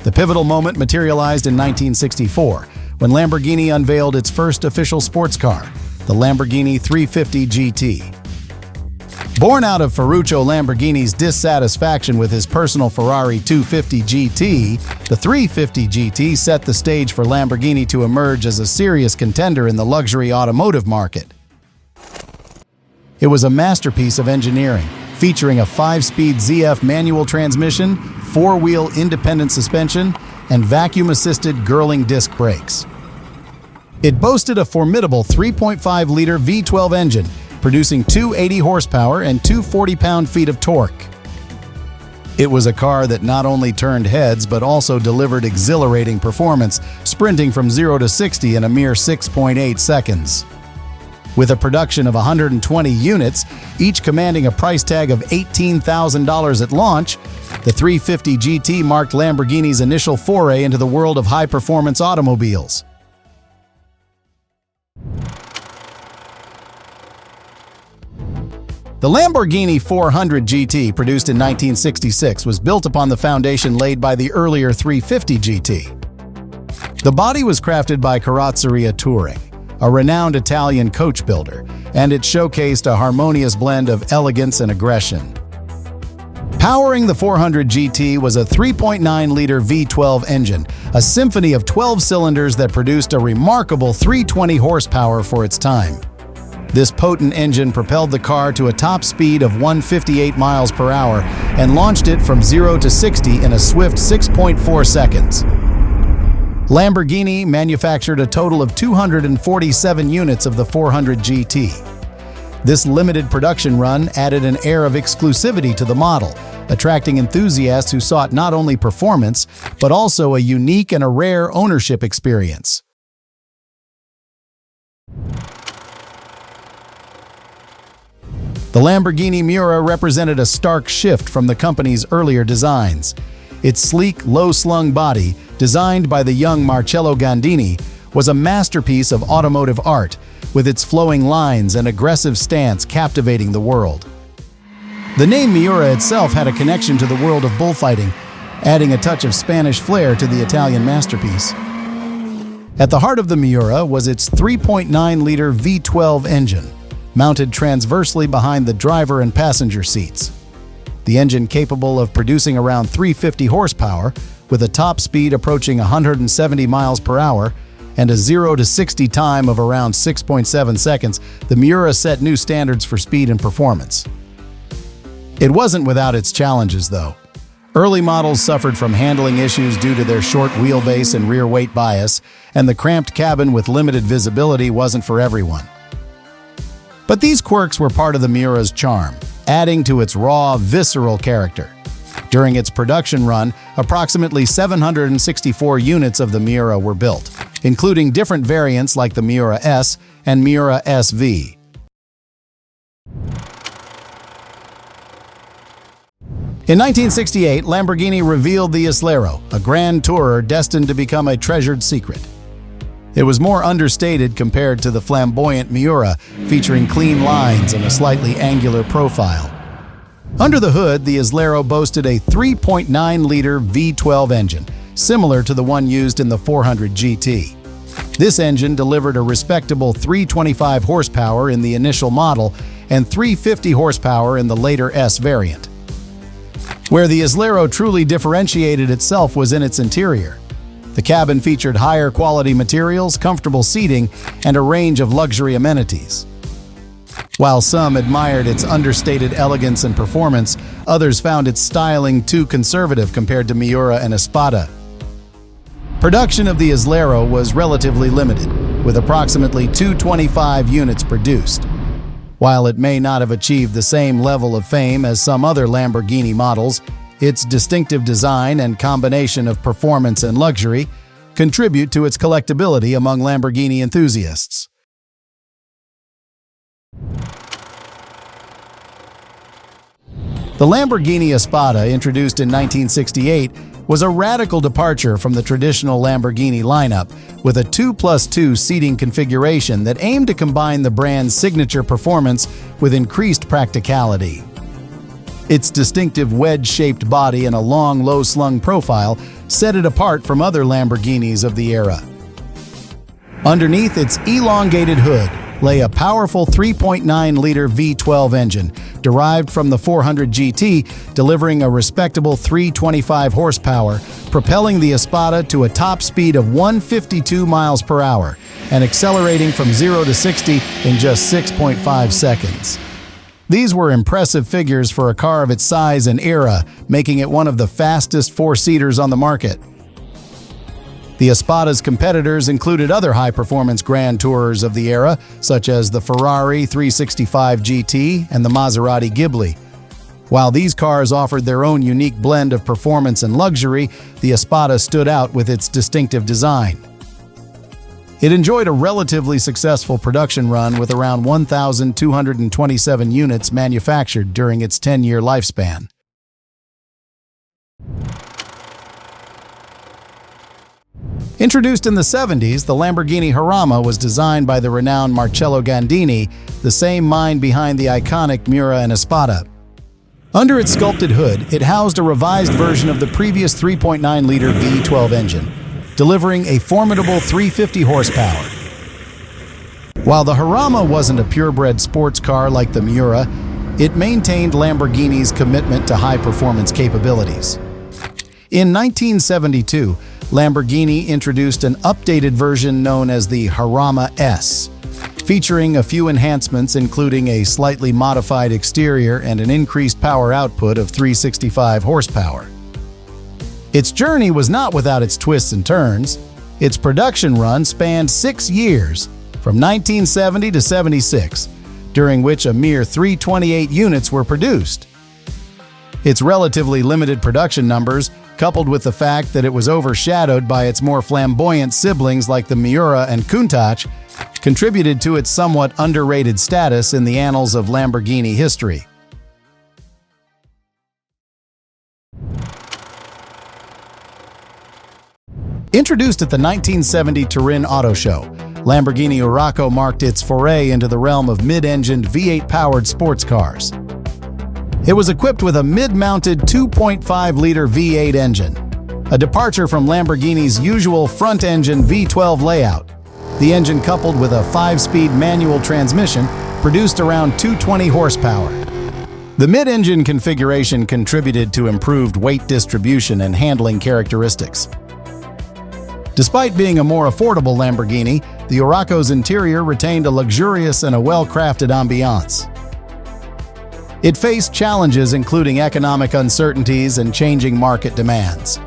The pivotal moment materialized in 1964, when Lamborghini unveiled its first official sports car, the Lamborghini 350 GT. Born out of Ferruccio Lamborghini's dissatisfaction with his personal Ferrari 250 GT, the 350 GT set the stage for Lamborghini to emerge as a serious contender in the luxury automotive market. It was a masterpiece of engineering, featuring a 5-speed ZF manual transmission, 4-wheel independent suspension, and vacuum-assisted Girling disc brakes. It boasted a formidable 3.5-liter V12 engine, producing 280 horsepower and 240 pound-feet of torque. It was a car that not only turned heads but also delivered exhilarating performance, sprinting from 0 to 60 in a mere 6.8 seconds. With a production of 120 units, each commanding a price tag of $18,000 at launch, the 350 GT marked Lamborghini's initial foray into the world of high-performance automobiles. The Lamborghini 400 GT, produced in 1966, was built upon the foundation laid by the earlier 350 GT. The body was crafted by Carrozzeria Touring, a renowned Italian coach builder, and it showcased a harmonious blend of elegance and aggression. Powering the 400 GT was a 3.9-liter V12 engine, a symphony of 12 cylinders that produced a remarkable 320 horsepower for its time. This potent engine propelled the car to a top speed of 158 miles per hour and launched it from 0 to 60 in a swift 6.4 seconds. Lamborghini manufactured a total of 247 units of the 400 GT. This limited production run added an air of exclusivity to the model, attracting enthusiasts who sought not only performance, but also a unique and a rare ownership experience. The Lamborghini Miura represented a stark shift from the company's earlier designs. Its sleek, low-slung body, designed by the young Marcello Gandini, was a masterpiece of automotive art, with its flowing lines and aggressive stance captivating the world. The name Miura itself had a connection to the world of bullfighting, adding a touch of Spanish flair to the Italian masterpiece. At the heart of the Miura was its 3.9-liter V12 engine, mounted transversely behind the driver and passenger seats. The engine, capable of producing around 350 horsepower, with a top speed approaching 170 miles per hour and a 0 to 60 time of around 6.7 seconds, the Miura set new standards for speed and performance. It wasn't without its challenges, though. Early models suffered from handling issues due to their short wheelbase and rear weight bias, and the cramped cabin with limited visibility wasn't for everyone. But these quirks were part of the Miura's charm, adding to its raw, visceral character. During its production run, approximately 764 units of the Miura were built, including different variants like the Miura S and Miura SV. In 1968, Lamborghini revealed the Islero, a grand tourer destined to become a treasured secret. It was more understated compared to the flamboyant Miura, featuring clean lines and a slightly angular profile. Under the hood, the Islero boasted a 3.9-liter V12 engine, similar to the one used in the 400 GT. This engine delivered a respectable 325 horsepower in the initial model and 350 horsepower in the later S variant. Where the Islero truly differentiated itself was in its interior. The cabin featured higher quality materials, comfortable seating, and a range of luxury amenities. While some admired its understated elegance and performance, others found its styling too conservative compared to Miura and Espada. Production of the Islero was relatively limited, with approximately 225 units produced. While it may not have achieved the same level of fame as some other Lamborghini models, its distinctive design and combination of performance and luxury contribute to its collectability among Lamborghini enthusiasts. The Lamborghini Espada, introduced in 1968, was a radical departure from the traditional Lamborghini lineup, with a 2+2 seating configuration that aimed to combine the brand's signature performance with increased practicality. Its distinctive wedge-shaped body and a long, low-slung profile set it apart from other Lamborghinis of the era. Underneath its elongated hood lay a powerful 3.9-liter V12 engine, derived from the 400 GT, delivering a respectable 325 horsepower, propelling the Espada to a top speed of 152 miles per hour and accelerating from 0 to 60 in just 6.5 seconds. These were impressive figures for a car of its size and era, making it one of the fastest four-seaters on the market. The Espada's competitors included other high-performance Grand Tourers of the era, such as the Ferrari 365 GT and the Maserati Ghibli. While these cars offered their own unique blend of performance and luxury, the Espada stood out with its distinctive design. It enjoyed a relatively successful production run with around 1,227 units manufactured during its 10-year lifespan. Introduced in the 70s, the Lamborghini Jarama was designed by the renowned Marcello Gandini, the same mind behind the iconic Miura and Espada. Under its sculpted hood, it housed a revised version of the previous 3.9-liter V12 engine, delivering a formidable 350 horsepower. While the Jarama wasn't a purebred sports car like the Miura, it maintained Lamborghini's commitment to high-performance capabilities. In 1972, Lamborghini introduced an updated version known as the Jarama S, featuring a few enhancements including a slightly modified exterior and an increased power output of 365 horsepower. Its journey was not without its twists and turns. Its production run spanned 6 years, from 1970 to 76, during which a mere 328 units were produced. Its relatively limited production numbers, coupled with the fact that it was overshadowed by its more flamboyant siblings like the Miura and Countach, contributed to its somewhat underrated status in the annals of Lamborghini history. Introduced at the 1970 Turin Auto Show, Lamborghini Urraco marked its foray into the realm of mid-engined V8-powered sports cars. It was equipped with a mid-mounted 2.5-liter V8 engine, a departure from Lamborghini's usual front-engine V12 layout. The engine, coupled with a 5-speed manual transmission, produced around 220 horsepower. The mid-engine configuration contributed to improved weight distribution and handling characteristics. Despite being a more affordable Lamborghini, the Urraco's interior retained a luxurious and a well-crafted ambiance. It faced challenges including economic uncertainties and changing market demands.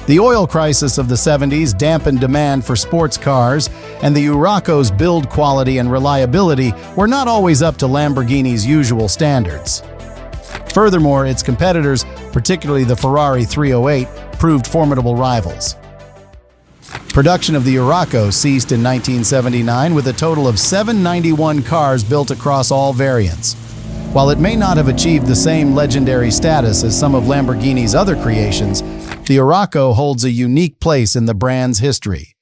The oil crisis of the 70s dampened demand for sports cars, and the Urraco's build quality and reliability were not always up to Lamborghini's usual standards. Furthermore, its competitors, particularly the Ferrari 308, proved formidable rivals. Production of the Urraco ceased in 1979 with a total of 791 cars built across all variants. While it may not have achieved the same legendary status as some of Lamborghini's other creations, the Urraco holds a unique place in the brand's history.